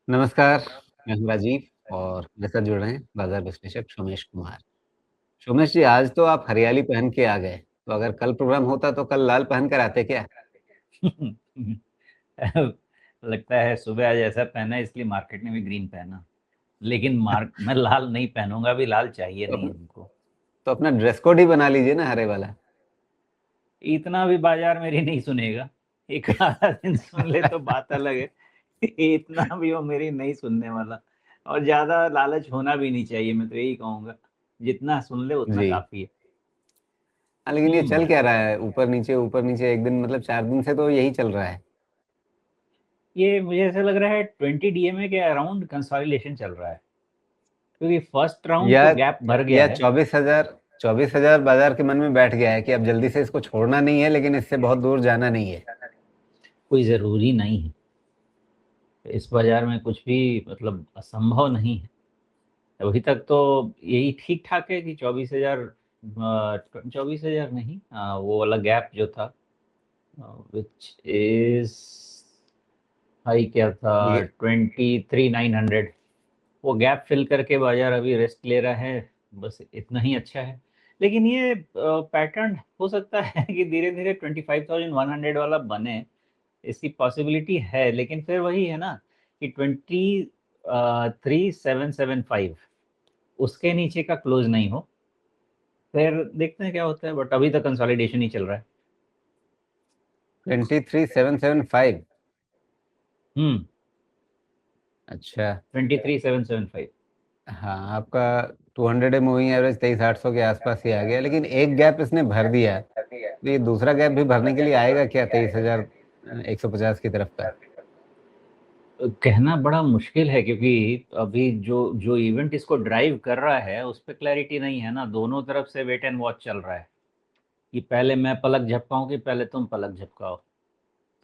नमस्कार, मैं हूँ राजीव और मेरे साथ जुड़ रहे हैं बाज़ार विश्लेषक सोमेश कुमार। सोमेश जी, आज तो आप हरियाली पहन के आ गए, तो अगर कल प्रोग्राम होता तो कल लाल पहन कर आते क्या? लगता है सुबह आज ऐसा पहना है इसलिए मार्केट ने भी ग्रीन पहना। लेकिन मार्क मैं लाल नहीं पहनूँगा, अभी लाल चाहिए तो नहीं अपना हमको। तो अपना ड्रेस कोड ही बना लीजिए ना हरे वाला। इतना भी बाज़ार मेरी नहीं सुनेगा। एक आधा दिन सुन ले तो बात अलग है। इतना भी वो मेरी नहीं सुनने वाला और ज़्यादा लालच होना भी नहीं चाहिए, मैं तो यही कहूँगा। जितना सुन ले उतना जी। काफ़ी है। हाँ, लेकिन ये हुँ। चल क्या रहा है? ऊपर-नीचे एक दिन मतलब 4 दिन से तो यही चल रहा है। ये मुझे ऐसा लग रहा है 20 डीएमए के अराउंड कंसोलिडेशन चल रहा है। क्योंकि फर्स्ट राउंड या तो गैप भर गया या है। 24,000 बाज़ार के मन में बैठ गया है कि अब जल्दी से इसको छोड़ना नहीं है, लेकिन इससे बहुत दूर जाना नहीं है। कोई ज़रूरी नहीं है। इस बाज़ार में कुछ भी मतलब असंभव नहीं है। अभी तक तो यही ठीक-ठाक है कि 24,000 नहीं, वो वाला गैप जो था, व्हिच इज़ हाई क्या था, ये 23,900, वो गैप फिल करके बाज़ार अभी रेस्ट ले रहा है, बस इतना ही अच्छा है। लेकिन ये पैटर्न हो सकता है कि धीरे-धीरे 25,100 वाला बने, इसकी पॉसिबिलिटी है, लेकिन फिर वही है ना कि 23,775 उसके नीचे का क्लोज़ नहीं हो, फिर देखते हैं क्या होता है, बट अभी तक कंसोलिडेशन ही चल रहा है। 23,775 हुँ, अच्छा। 23,775। हाँ, आपका 200 डे मूविंग एवरेज 23,800 के आसपास ही आ गया, लेकिन एक गैप इसने भर दिया। तो ये दूसरा गैप भी भरने के लिए आएगा क्या 23,150 की तरफ का? कहना बड़ा मुश्किल है क्योंकि अभी जो जो इवेंट इसको ड्राइव कर रहा है, उस पे क्लैरिटी नहीं है ना, दोनों तरफ से वेट एंड वॉच चल रहा है, कि पहले मैं पलक झपकाऊँ कि पहले तुम पलक झपकाओ।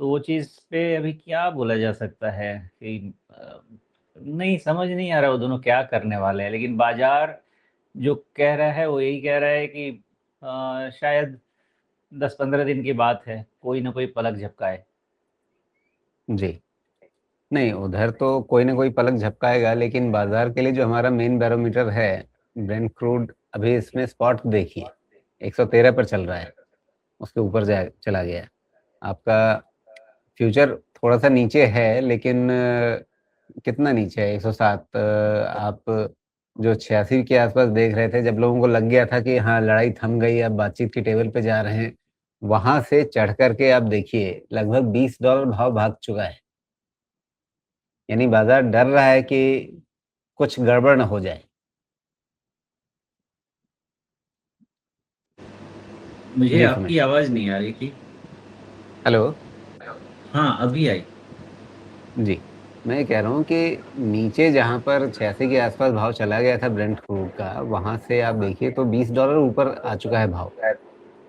तो वो चीज़ पे अभी क्या बोला जा सकता है कि नहीं समझ नहीं आ रहा वो दोनों क्या करने वाले हैं। लेकिन बाज़ार जो कह रहा है वो यही कह रहा है कि शायद 10-15 दिन की बात है, कोई ना कोई पलक झपकाए। जी। नहीं, उधर तो कोई न कोई पलक झपकाएगा, लेकिन बाज़ार के लिए जो हमारा मेन बैरोमीटर है, ब्रेंट क्रूड अभी इसमें स्पॉट देखिए, 113 पर चल रहा है, उसके ऊपर जा चला गया है। आपका फ्यूचर थोड़ा-सा नीचे है, लेकिन कितना नीचे है 107 आप जो 86 के आसपास देख रहे थे, जब लोगों को लग गया था कि हाँ, लड़ाई थम गई, अब बातचीत की टेबल पे जा रहे हैं, वहाँ से चढ़ कर के आप देखिए, लगभग $20 भाव भाग चुका है। यानी बाज़ार डर रहा है कि कुछ गड़बड़ ना हो जाए। मुझे जी, आपकी सुमेश। आवाज़ नहीं आ रही थी। हेलो। हाँ, अभी आई। जी, मैं ये कह रहा हूँ कि नीचे जहाँ पर 86 के आसपास भाव चला गया था ब्रेंट क्रूड का, वहाँ से आप देखिए तो $20 ऊपर आ चुका है भाव।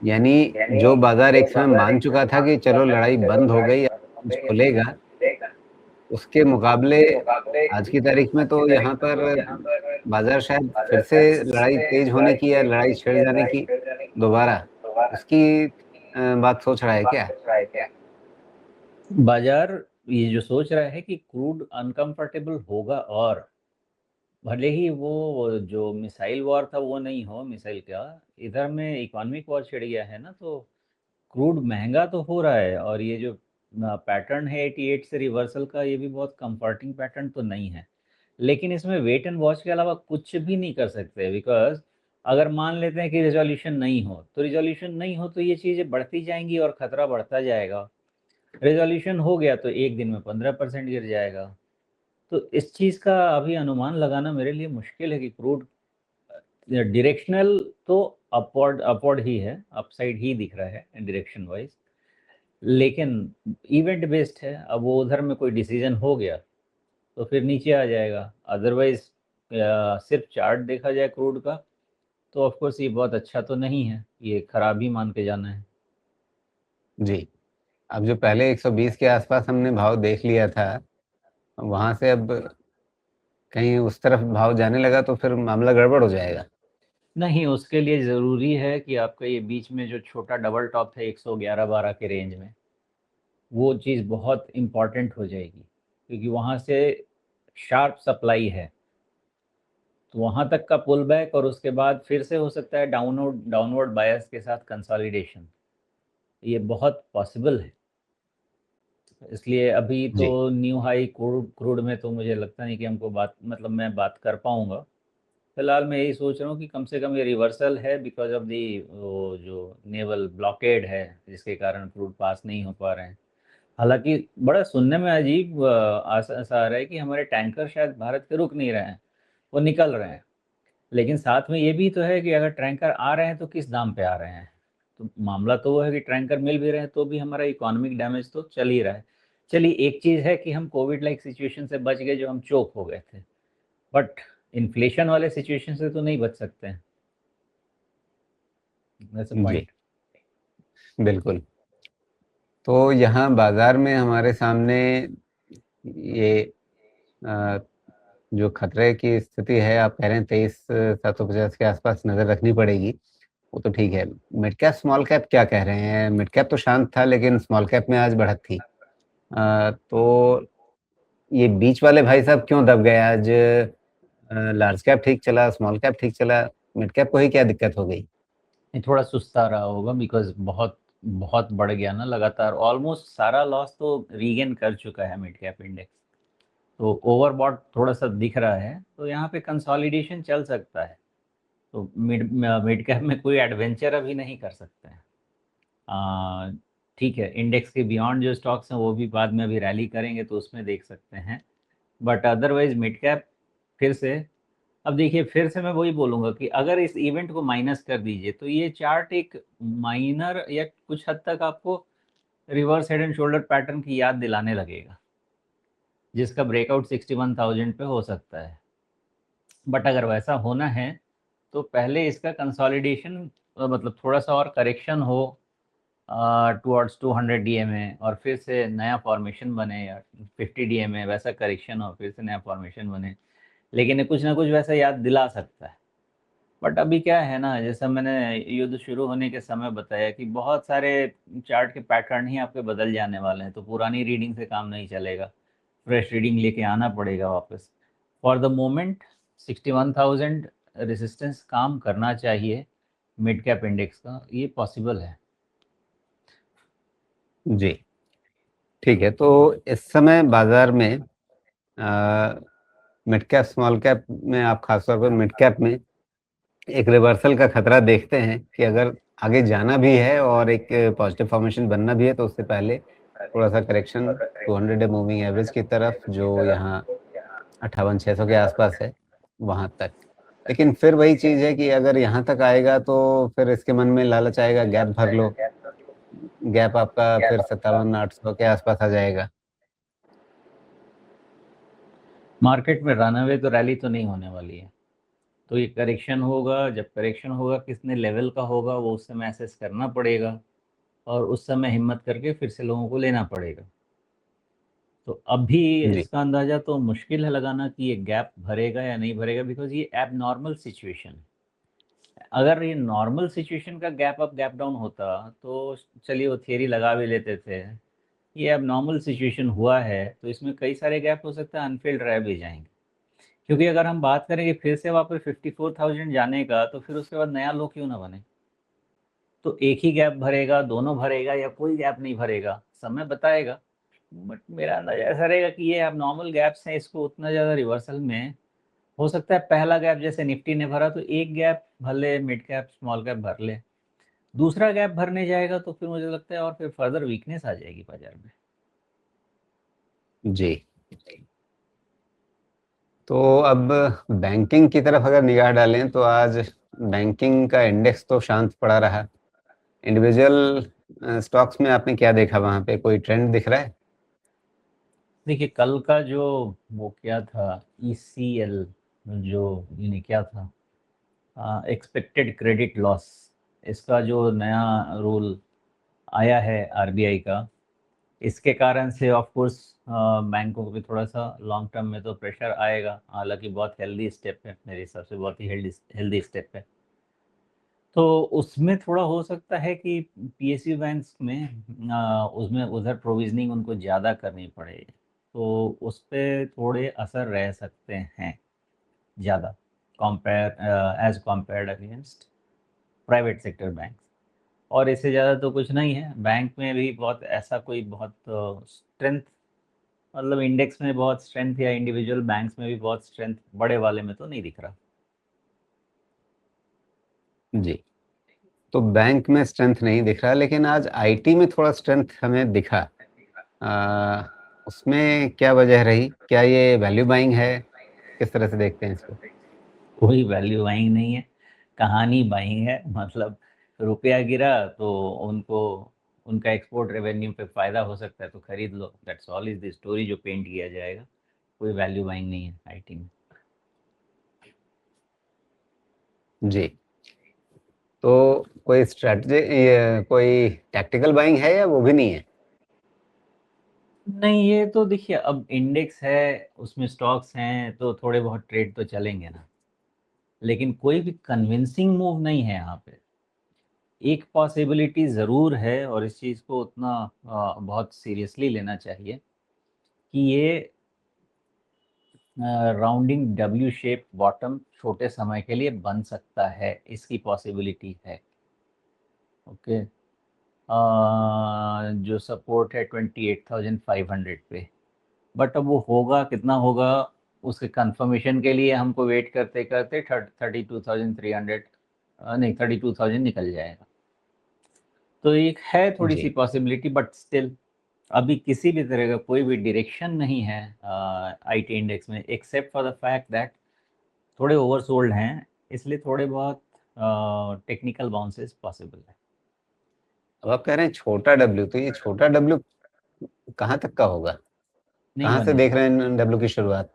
यानी जो बाज़ार एक समय मान चुका था कि चलो लड़ाई बंद हो गई, अब कुछ खुलेगा, उसके मुकाबले आज की तारीख में तो यहाँ पर बाज़ार शायद फिर से लड़ाई तेज़ होने की या लड़ाई छिड़ जाने की दोबारा, उसकी बात सोच रहा है क्या? बाज़ार ये जो सोच रहा है कि क्रूड अनकम्फर्टेबल होगा, और भले ही वो जो मिसाइल वॉर था वो नहीं हो, मिसाइल का इधर में इकोनॉमिक वॉर छिड़ गया है ना, तो क्रूड महंगा तो हो रहा है, और ये जो पैटर्न है 88 से रिवर्सल का, ये भी बहुत कंफर्टिंग पैटर्न तो नहीं है। लेकिन इसमें वेट एंड वॉच के अलावा कुछ भी नहीं कर सकते, बिकॉज़ अगर मान लेते हैं कि रिज़ॉल्यूशन नहीं हो, तो रिज़ॉल्यूशन नहीं हो तो ये चीज़ें बढ़ती जाएँगी और खतरा बढ़ता जाएगा। रिज़ॉल्यूशन हो गया तो 1 दिन में 15% गिर जाएगा। तो इस चीज़ का अभी अनुमान लगाना मेरे लिए मुश्किल है कि क्रूड डायरेक्शनल तो अपवर्ड अपवर्ड ही है, अपसाइड ही दिख रहा है डायरेक्शन वाइज़। लेकिन इवेंट बेस्ड है, अब वो उधर में कोई डिसीज़न हो गया, तो फिर नीचे आ जाएगा। अदरवाइज़ सिर्फ़ चार्ट देखा जाए क्रूड का, तो ऑफ़ कोर्स ये बहुत अच्छा तो नहीं है, ये खराब ही मान के जाना है। जी, अब जो पहले 120 के आसपास हमने भाव देख लिया था, वहाँ से अब कहीं उस तरफ भाव जाने लगा तो फिर मामला गड़बड़ हो जाएगा। नहीं, उसके लिए ज़रूरी है कि आपका ये बीच में जो छोटा डबल टॉप है 111-12 के रेंज में, वो चीज़ बहुत इम्पोर्टेंट हो जाएगी, क्योंकि वहाँ से शार्प सप्लाई है, तो वहाँ तक का पुल बैक और उसके बाद फिर से हो सकता है डाउनवर्ड बायस के साथ कंसोलिडेशन, ये बहुत पॉसिबल है। इसलिए अभी तो जी न्यू हाई क्रूड में तो मुझे लगता नहीं कि हमको मैं बात कर पाऊंगा। फिलहाल मैं यही सोच रहा हूँ कि कम से कम ये रिवर्सल है बिकॉज ऑफ दी वो जो नेवल ब्लॉकेड है, जिसके कारण क्रूड पास नहीं हो पा रहे हैं। हालांकि बड़ा सुनने में अजीब ऐसा आ रहा है कि हमारे टैंकर शायद भारत के रुक नहीं रहे हैं, वो निकल रहे हैं। लेकिन साथ में ये भी तो है कि अगर टैंकर आ रहे हैं तो किस दाम पे आ रहे हैं। तो मामला तो वो है कि टैंकर मिल भी रहे हैं तो भी हमारा इकोनॉमिक डैमेज तो चल ही रहा है। चलिए, एक चीज़ है कि हम कोविड लाइक सिचुएशन से बच गए जो हम चोक हो गए थे, बट इन्फ्लेशन वाले सिचुएशन से तो नहीं बच सकते हैं। That's a G point. बिल्कुल। तो यहाँ बाजार में हमारे सामने ये अ, जो खतरे की स्थिति है, आप कह रहे हैं 23,750 के आसपास नजर रखनी पड़ेगी, वो तो ठीक है। मिड कैप स्मॉल कैप क्या कह रहे हैं? मिड कैप तो शांत था लेकिन स्मॉल कैप में आज बढ़त थी। तो ये बीच वाले भाई साहब क्यों दब गए आज? लार्ज कैप ठीक चला, स्मॉल कैप ठीक चला, मिड कैप को ही क्या दिक्कत हो गई? ये थोड़ा सुस्ता रहा होगा बिकॉज बहुत बहुत बढ़ गया ना लगातार, ऑलमोस्ट सारा लॉस तो रीगेन कर चुका है मिड कैप इंडेक्स। तो ओवरबॉट थोड़ा सा दिख रहा है, तो यहाँ पे कंसोलिडेशन चल सकता है। तो मिड कैप में कोई एडवेंचर अभी नहीं कर सकते हैं। ठीक है, इंडेक्स के बियॉन्ड जो स्टॉक्स हैं वो भी बाद में अभी रैली करेंगे तो उसमें देख सकते हैं, बट अदरवाइज मिड कैप फिर से। अब देखिए, फिर से मैं वही बोलूँगा कि अगर इस इवेंट को माइनस कर दीजिए तो ये चार्ट एक माइनर या कुछ हद तक आपको reverse head and shoulder pattern की याद दिलाने लगेगा, जिसका ब्रेकआउट 61,000 पे हो सकता है। बट अगर वैसा होना है तो पहले इसका कंसोलिडेशन, मतलब थोड़ा सा और करेक्शन हो टुवर्ड्स 200 डीएमए, और फिर से नया फॉर्मेशन बने, या 50 डीएमए वैसा करेक्शन हो, फिर से नया फॉर्मेशन बने। लेकिन ये कुछ ना कुछ वैसा याद दिला सकता है। बट अभी क्या है ना, जैसा मैंने युद्ध शुरू होने के समय बताया कि बहुत सारे चार्ट के पैटर्न ही आपके बदल जाने वाले हैं, तो पुरानी रीडिंग से काम नहीं चलेगा, फ्रेश रीडिंग लेके आना पड़ेगा वापस। फॉर द मोमेंट 61,000 रेजिस्टेंस काम करना चाहिए मिड कैप इंडेक्स का, ये पॉसिबल है। जी ठीक है। तो इस समय बाजार में मिड कैप स्मॉल कैप में, आप खासतौर पर मिड कैप में एक रिवर्सल का खतरा देखते हैं कि अगर आगे जाना भी है और एक पॉजिटिव फॉर्मेशन बनना भी है तो उससे पहले थोड़ा सा करेक्शन 200 डे मूविंग एवरेज की तरफ, जो यहाँ 58,600 के आसपास है, वहां तक। लेकिन फिर वही चीज है कि अगर यहाँ तक आएगा तो फिर इसके मन में लालच आएगा, गैप भर लो। गैप आपका फिर 57,800 के आसपास आ जाएगा। मार्केट में रनअवे तो रैली तो नहीं होने वाली है, तो ये करेक्शन होगा। जब करेक्शन होगा कितने लेवल का होगा वो उस समय एसेस करना पड़ेगा, और उस समय हिम्मत करके फिर से लोगों को लेना पड़ेगा। तो अभी जी इसका अंदाज़ा तो मुश्किल है लगाना कि ये गैप भरेगा या नहीं भरेगा, बिकॉज ये एब नॉर्मल सिचुएशन है। अगर ये नॉर्मल सिचुएशन का गैप अप गैप डाउन होता तो चलिए वो थियरी लगा भी लेते थे। ये अब नॉर्मल सिचुएशन हुआ है तो इसमें कई सारे गैप हो सकता है अनफिल्ड रह भी जाएंगे। क्योंकि अगर हम बात करें कि फिर से वापस 54,000 जाने का, तो फिर उसके बाद नया लो क्यों ना बने। तो एक ही गैप भरेगा, दोनों भरेगा, या कोई गैप नहीं भरेगा, समय बताएगा। बट मेरा अंदाजा ऐसा रहेगा कि ये अब नॉर्मल गैप्स हैं, इसको उतना ज़्यादा रिवर्सल में हो सकता है पहला गैप जैसे निफ्टी ने भरा तो एक गैप भर ले, मिड कैप स्मॉल कैप भर ले, दूसरा गैप भरने जाएगा तो फिर मुझे लगता है और फिर फर्दर वीकनेस आ जाएगी बाजार में। जी। तो अब बैंकिंग की तरफ अगर निगाह डालें तो आज बैंकिंग का इंडेक्स तो शांत पड़ा रहा। इंडिविजुअल स्टॉक्स में आपने क्या देखा? वहां पे कोई ट्रेंड दिख रहा है? देखिए, कल का जो वो क्या था, ECL, जो यानी क्या था, एक्सपेक्टेड क्रेडिट लॉस, इसका जो नया रूल आया है आरबीआई का, इसके कारण से ऑफ कोर्स बैंकों को भी थोड़ा सा लॉन्ग टर्म में तो प्रेशर आएगा। हालांकि बहुत हेल्दी स्टेप है, मेरे हिसाब से बहुत ही हेल्दी स्टेप है। तो उसमें थोड़ा हो सकता है कि पीएसयू बैंक्स में उसमें उधर प्रोविजनिंग उनको ज़्यादा करनी पड़े। तो उस पे थोड़े असर रह सकते हैं ज़्यादा as compared against private sector bank. और इससे ज़्यादा तो कुछ नहीं है, बैंक में भी बहुत ऐसा कोई बहुत स्ट्रेंथ, मतलब इंडेक्स में बहुत स्ट्रेंथ या इंडिविजुअल बैंक्स में भी बहुत स्ट्रेंथ बड़े वाले में तो नहीं दिख रहा। जी, तो बैंक में स्ट्रेंथ नहीं दिख रहा, लेकिन आज आईटी में थोड़ा स्ट्रेंथ हमें दिखा। उसमें क्या वजह रही? क्या ये वैल्यू बाइंग है? किस तरह से देखते हैं इसको? कोई वैल्यू बाइंग नहीं है, कहानी बाइंग है। मतलब रुपया गिरा तो उनको उनका एक्सपोर्ट रेवेन्यू पे फ़ायदा हो सकता है तो खरीद लो, that's all is the story जो पेंट किया जाएगा। कोई वैल्यू बाइंग नहीं है आईटी में। जी, तो कोई स्ट्रैटेजी, ये कोई टैक्टिकल बाइंग है या वो भी नहीं है? नहीं, ये तो देखिए, अब इंडेक्स है, उसमें स्टॉक्स हैं, तो थोड़े बहुत ट्रेड तो चलेंगे ना, लेकिन कोई भी कन्विंसिंग मूव नहीं है यहाँ पे। एक पॉसिबिलिटी ज़रूर है, और इस चीज़ को उतना बहुत सीरियसली लेना चाहिए कि ये राउंडिंग डब्ल्यू शेप बॉटम छोटे समय के लिए बन सकता है, इसकी पॉसिबिलिटी है। ओके, जो सपोर्ट है 28,500 पे, बट अब वो होगा कितना होगा, उसके कंफर्मेशन के लिए हमको वेट करते करते 32,300, नहीं 32,000 निकल जाएगा। तो एक है थोड़ी सी जी, पॉसिबिलिटी, बट स्टिल अभी किसी भी तरह का कोई भी डायरेक्शन नहीं है आईटी इंडेक्स में, except for the fact that थोड़े ओवरसोल्ड हैं, इसलिए थोड़े बहुत टेक्निकल बाउंसेस पॉसिबल है। अब आप कह रहे हैं छोटा डब्ल्यू, तो ये छोटा डब्ल्यू कहाँ तक का होगा? नहीं कहाँ से देख बनेगा। रहे हैं डब्ल्यू की शुरुआत?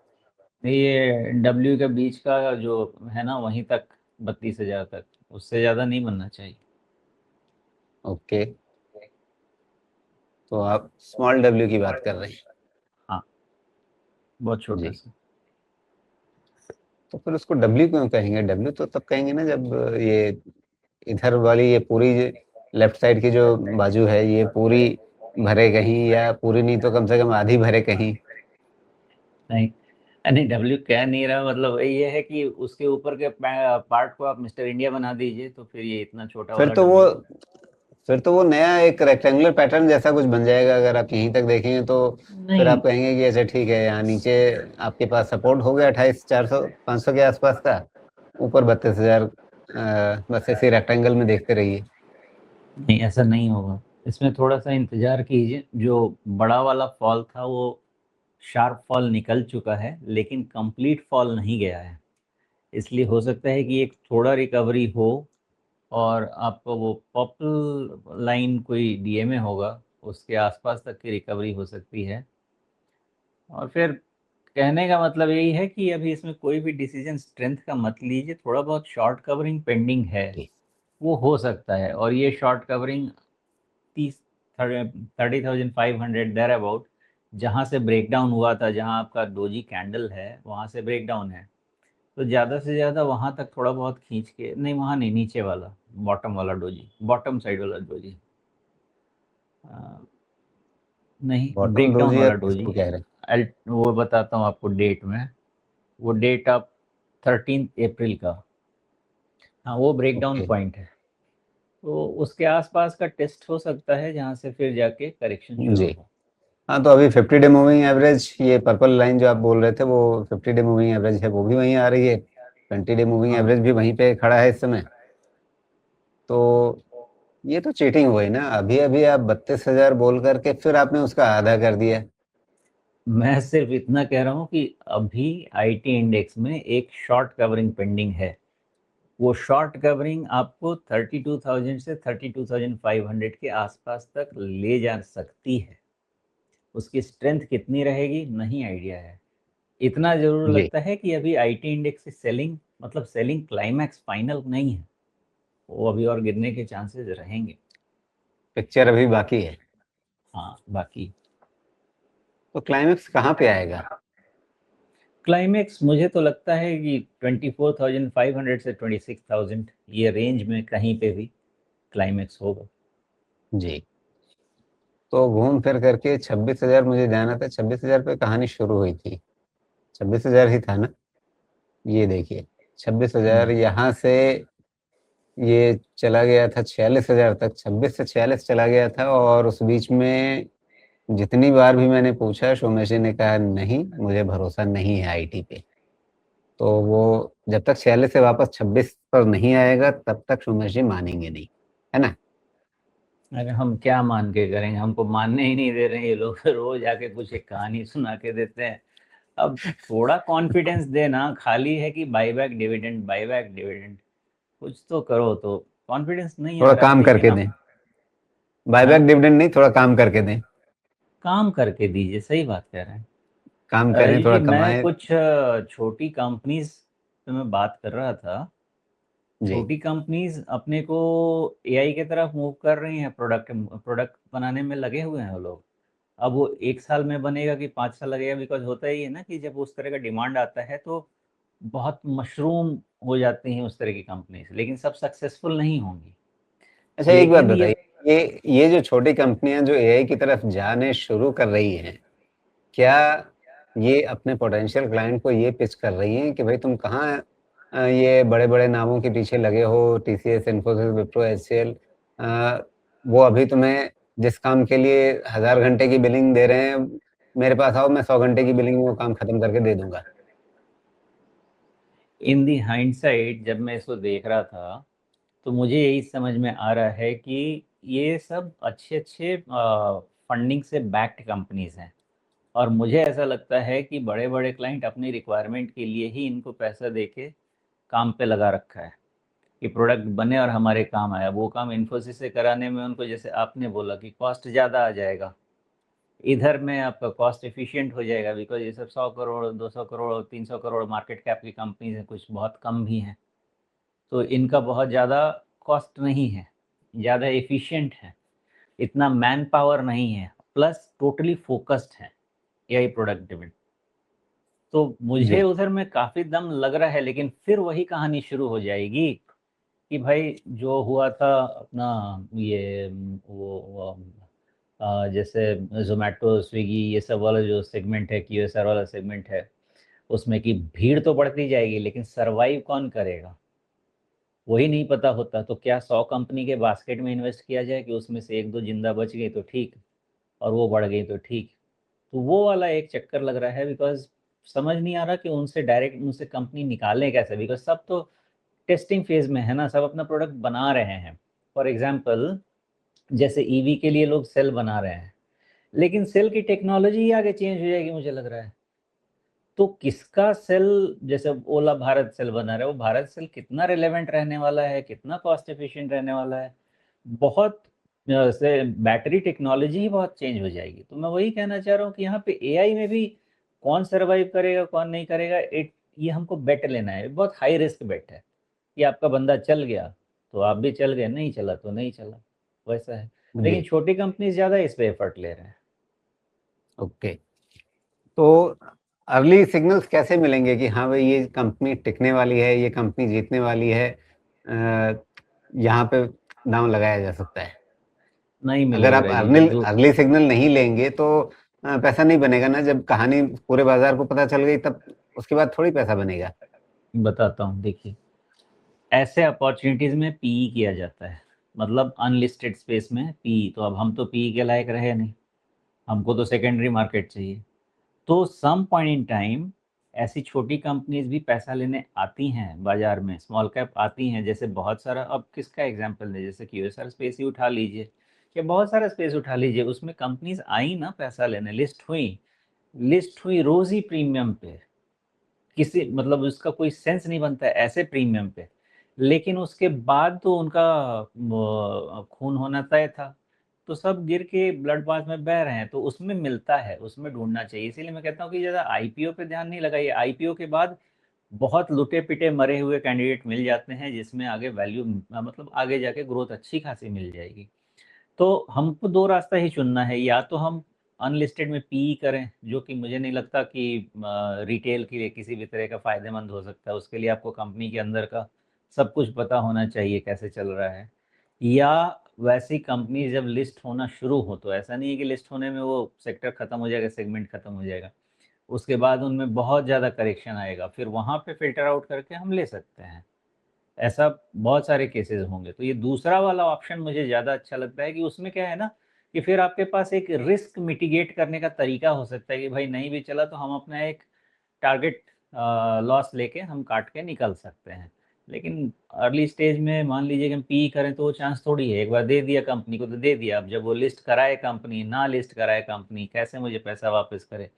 ये डब्ल्यू के बीच का जो है ना, वहीं तक 32,000 तक, उससे ज़्यादा नहीं बनना चाहिए। ओके, तो आप स्मॉल डब्ल्यू की बात कर रहे हैं? हाँ, बहुत छोटा जी, सा। तो फिर उसको डब्ल्यू क्यों कहेंगे? डब्ल्यू तो तब कहेंगे ना जब ये इधर वाली, ये पूरी लेफ्ट साइड की जो बाजू है, ये पूरी भरे कहीं, या पूरी नहीं तो कम से कम आधी भरे कहीं। नहीं, नहीं डब्ल्यू कह नहीं रहा, मतलब ये है कि उसके ऊपर के पार्ट को आप मिस्टर इंडिया बना दीजिए, तो फिर ये इतना छोटा फिर वाला तो वो डब्ल्यू। फिर तो वो नया एक रेक्टेंगुलर पैटर्न जैसा कुछ बन जाएगा, अगर आप यहीं तक देखेंगे तो। फिर नहीं आप कहेंगे कि अच्छा ठीक है, यहाँ नीचे आपके पास सपोर्ट हो गया 28,400 500 के आसपास का, ऊपर 32,000, बस ऐसे रेक्टेंगल में देखते रहिए। नहीं, ऐसा नहीं होगा। इसमें थोड़ा सा इंतजार कीजिए, जो बड़ा वाला फॉल था वो शार्प फॉल निकल चुका है, लेकिन कंप्लीट फॉल नहीं गया है, इसलिए हो सकता है कि एक थोड़ा रिकवरी हो, और आपको वो पॉपल लाइन कोई डीएमए होगा, उसके आसपास तक की रिकवरी हो सकती है। और फिर कहने का मतलब यही है कि अभी इसमें कोई भी डिसीजन स्ट्रेंथ का मत लीजिए, थोड़ा बहुत शॉर्ट कवरिंग पेंडिंग है, जी, वो हो सकता है। और ये शॉर्ट कवरिंग 30,500 देर अबाउट, जहाँ से ब्रेकडाउन हुआ था, जहाँ आपका डोजी कैंडल है वहाँ से ब्रेकडाउन है, तो ज़्यादा से ज़्यादा वहाँ तक थोड़ा बहुत खींच के, नहीं वहाँ नहीं, नीचे वाला बॉटम वाला डोजी, बॉटम साइड वाला डोजी, नहीं बॉटम ब्रेकडाउन डोजी वाला आप डोजी। किसको कह रहे हैं? वो बताता हूँ आपको डेट में, वो डेट आप 13 अप्रैल का, हाँ वो ब्रेकडाउन ओके, पॉइंट है, तो उसके आसपास का टेस्ट हो सकता है, जहाँ से फिर जाके करेक्शन शुरू जी। हो। हाँ, तो अभी 50 डे मूविंग एवरेज, ये पर्पल लाइन जो आप बोल रहे थे, वो 50 डे मूविंग एवरेज है, वो भी वहीं आ रही है। 20 डे मूविंग हाँ, एवरेज भी वहीं पे खड़ा है इस समय। तो ये तो चीटिंग हुई ना, अभी अभी आप 32,000 बोल करके फिर आपने उसका आधा कर दिया। मैं सिर्फ इतना कह रहा हूँ कि अभी आईटी इंडेक्स में एक शॉर्ट कवरिंग पेंडिंग है, वो शॉर्ट कवरिंग आपको 32,000 से 32,500 के आसपास तक ले जा सकती है। उसकी स्ट्रेंथ कितनी रहेगी नहीं आइडिया है। इतना जरूर जी, लगता है कि अभी आईटी इंडेक्स की सेलिंग, मतलब सेलिंग क्लाइमैक्स फाइनल नहीं है, वो अभी और गिरने के चांसेस रहेंगे। पिक्चर अभी बाकी है। हाँ, बाकी तो क्लाइमेक्स कहाँ पे आएगा? क्लाइमेक्स मुझे तो लगता है कि 24,500 से 26,000, ये रेंज में कहीं पे भी क्लाइमेक्स होगा। जी, तो घूम फिर करके 26,000 मुझे जाना था, 26,000 पे कहानी शुरू हुई थी। 26,000 ही था ना? ये देखिए, 26,000 यहाँ से ये चला गया था 46,000 तक, 26 से 46 चला गया था। और उस बीच में जितनी बार भी मैंने पूछा, सोमेश जी ने कहा नहीं, मुझे भरोसा नहीं है आईटी पे। तो वो जब तक 46 से वापस 26 पर नहीं आएगा तब तक सोमेश जी मानेंगे नहीं, है ना? अरे हम क्या मान के करेंगे, हमको मानने ही नहीं दे रहे हैं ये लोग। रोज आके कुछ एक कहानी सुना के देते हैं। अब थोड़ा कॉन्फिडेंस देना, खाली है कि बाईबैक डिविडेंड बाईबैक डिविडेंड, कुछ तो करो। तो कॉन्फिडेंस नहीं आ थोड़ा रहा है, काम लेकिन करके अब दें। बायबैक हाँ, डिविडेंड नहीं, थोड़ा काम करके दें। काम करके दीजिए, सही बात कह रहे हैं। काम करें, राजू थोड़ा जी, मैं कमाएं। कुछ छोटी कंपनीज से मैं बात कर रहा था। जी। छोटी कंपनीज अपने को एआई के तरफ मूव कर रही हैं, प्रोडक्ट प्रोडक्ट बनाने में लगे हुए हैं वो लोग। अब वो 1 साल में बनेगा कि 5 साल लगेगा, बिकॉज होता ही है ना कि जब उस तरह का डिमांड आता है तो बहुत मशरूम हो जाती हैं उस तरह की कंपनीज, लेकिन सब सक्सेसफुल नहीं होंगी। अच्छा, एक बात लेकिन ये बताइए, ये जो छोटी कंपनियां जो एआई की तरफ जाने शुरू कर रही हैं, क्या ये अपने पोटेंशियल क्लाइंट को ये पिच कर रही हैं कि भाई तुम कहाँ ये बड़े बड़े नामों के पीछे लगे हो, टीसीएस, इन्फोसिस, विप्रो, एचसीएल, वो अभी तुम्हें जिस काम के लिए 1,000 घंटे की बिलिंग दे रहे हैं, मेरे पास आओ, मैं 100 घंटे की बिलिंग में वो काम खत्म करके दे दूंगा। इन दी हाइंडसाइट जब मैं इसको देख रहा था तो मुझे यही समझ में आ रहा है कि ये सब अच्छे अच्छे फंडिंग से बैक्ड कंपनीज हैं। और मुझे ऐसा लगता है कि बड़े बड़े क्लाइंट अपनी रिक्वायरमेंट के लिए ही इनको पैसा दे के काम पे लगा रखा है कि प्रोडक्ट बने और हमारे काम आया। वो काम इन्फोसिस से कराने में उनको, जैसे आपने बोला, कि कॉस्ट ज़्यादा आ जाएगा। इधर में आपका कॉस्ट एफिशिएंट हो जाएगा, बिकॉज ये सब 100 करोड़, 200 करोड़, 300 करोड़ मार्केट कैप की कंपनीज हैं, कुछ बहुत कम भी हैं। तो इनका बहुत ज़्यादा कॉस्ट नहीं है, ज़्यादा एफिशिएंट है, इतना मैन पावर नहीं है, प्लस टोटली फोकस्ड है एआई प्रोडक्ट डेवलपमेंट। तो मुझे जी। उधर में काफ़ी दम लग रहा है, लेकिन फिर वही कहानी शुरू हो जाएगी कि भाई जो हुआ था अपना, ये जैसे जोमेटो, स्विगी, ये सब वाला जो सेगमेंट है, क्यूएसआर वाला सेगमेंट है, उसमें की भीड़ तो बढ़ती जाएगी, लेकिन सरवाइव कौन करेगा वही नहीं पता होता। तो क्या 100 कंपनी के बास्केट में इन्वेस्ट किया जाए कि उसमें से एक दो जिंदा बच गई तो ठीक, और वो बढ़ गई तो ठीक। तो वो वाला एक चक्कर लग रहा है, बिकॉज समझ नहीं आ रहा कि उनसे डायरेक्ट उनसे कंपनी निकालें कैसे, बिकॉज सब तो टेस्टिंग फेज में है ना, सब अपना प्रोडक्ट बना रहे हैं। फॉर एग्जाम्पल, जैसे ईवी के लिए लोग सेल बना रहे हैं, लेकिन सेल की टेक्नोलॉजी ही आगे चेंज हो जाएगी मुझे लग रहा है। तो किसका सेल, जैसे ओला भारत सेल बना रहा है, वो भारत सेल कितना रिलेवेंट रहने वाला है, कितना कॉस्ट एफिशिएंट रहने वाला है। बहुत से बैटरी टेक्नोलॉजी ही बहुत चेंज हो जाएगी। तो मैं वही कहना चाह रहा हूँ कि यहाँ पे एआई में भी कौन सर्वाइव करेगा कौन नहीं करेगा, ये हमको बेट लेना है। बहुत हाई रिस्क बेट है कि आपका बंदा चल गया तो आप भी चल गए, नहीं चला तो नहीं चला, वैसा है। जी। लेकिन छोटी कंपनी ज़्यादा इस पे एफर्ट ले रहे हैं। ओके। तो अर्ली सिग्नल्स कैसे मिलेंगे कि हाँ भाई ये कंपनी टिकने वाली है, ये कंपनी जीतने वाली है, यहाँ पे दांव लगाया जा सकता है? नहीं अगर मिलेंगे आप राजू अर्ली जी, अर्ली सिग्नल नहीं लेंगे तो पैसा नहीं बनेगा ना। जब कहानी पूरे बाजार को पता चल गई तब उसके बाद थोड़ी पैसा बनेगा। बताता हूँ। देखिए, ऐसे अपॉर्चुनिटीज में पीई किया जाता है, मतलब अनलिस्टेड स्पेस में पीई। तो अब हम तो पीई के लायक रहे नहीं, हमको तो सेकेंडरी मार्केट चाहिए। तो सम पॉइंट इन टाइम ऐसी छोटी कंपनीज भी पैसा लेने आती हैं बाजार में, स्मॉल कैप आती हैं। जैसे बहुत सारा, अब किसका एग्जांपल दें, जैसे क्यूएसआर स्पेस ही उठा लीजिए, या बहुत सारा स्पेस उठा लीजिए, उसमें कंपनीज आई ना पैसा लेने, लिस्ट हुई रोज ही प्रीमियम पे, किसी मतलब उसका कोई सेंस नहीं बनता है ऐसे प्रीमियम पे। लेकिन उसके बाद तो उनका खून होना तय था, तो सब गिर के ब्लड बाथ में बह रहे हैं। तो उसमें मिलता है, उसमें ढूंढना चाहिए। इसीलिए मैं कहता हूँ कि ज़्यादा आईपीओ पे ध्यान नहीं लगाइए। आईपीओ के बाद बहुत लुटे पिटे मरे हुए कैंडिडेट मिल जाते हैं, जिसमें आगे वैल्यू, मतलब आगे जाके ग्रोथ अच्छी खासी मिल जाएगी। तो हमको दो रास्ता ही चुनना है, या तो हम अनलिस्टेड में पी करें, जो कि मुझे नहीं लगता कि रिटेल के लिए किसी भी तरह का फायदेमंद हो सकता है। उसके लिए आपको कंपनी के अंदर का सब कुछ पता होना चाहिए कैसे चल रहा है। या वैसी कंपनी जब लिस्ट होना शुरू हो, तो ऐसा नहीं है कि लिस्ट होने में वो सेक्टर खत्म हो जाएगा, सेगमेंट खत्म हो जाएगा, उसके बाद उनमें बहुत ज़्यादा करेक्शन आएगा, फिर वहाँ पे फ़िल्टर आउट करके हम ले सकते हैं। ऐसा बहुत सारे केसेस होंगे। तो ये दूसरा वाला ऑप्शन मुझे ज़्यादा अच्छा लगता है कि उसमें क्या है ना, कि फिर आपके पास एक रिस्क मिटिगेट करने का तरीका हो सकता है कि भाई नहीं भी चला तो हम अपना एक टारगेट लॉस लेके हम काट के निकल सकते हैं। लेकिन अर्ली स्टेज में मान लीजिए कि हम पी करें तो वो चांस थोड़ी है, एक बार दे दिया कंपनी को तो दे दिया, अब जब वो लिस्ट कराए कंपनी, ना लिस्ट कराए कंपनी, कैसे मुझे पैसा वापस करे,